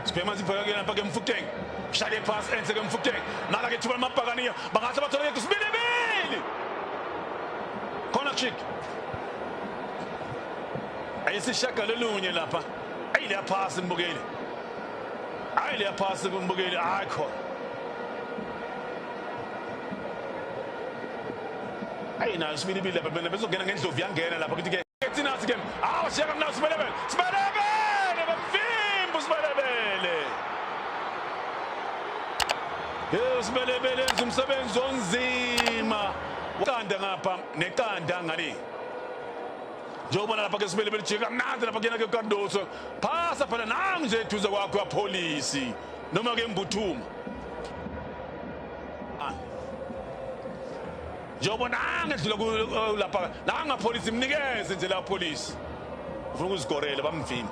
Sibhema sibheka ke lapha ke Mfuteng. Shale pass enze ke Mfuteng. Nala ke thuba mabhakaniya. Bangahle bathole ke sibili. Corner kick. Ayisishaka lolunye lapha. Ayile pass Mbukeli. Ayile pass kuMbukeli ayikho. Ayina sibili lapha bena bezongena ngendlovu yangena lapha kuthi ke Tinasi ke. Shaka mna Sibelebele. Sibelebele bamvimba Sibelebele. Sibelebele umsebenzi onzima. Uqanda ngapha neqanda ngale. Njengobona lapha ke Sibelebele jika mnandi lapha kuyena ke Kandoso. Phasa phela nangu nje eduze kwakho yapolisi noma ke Mbuthuma. Njengobona ngedlula lapha la ngapolisi mnikeze nje la police. Ufuna ukuzigorela bamvimba.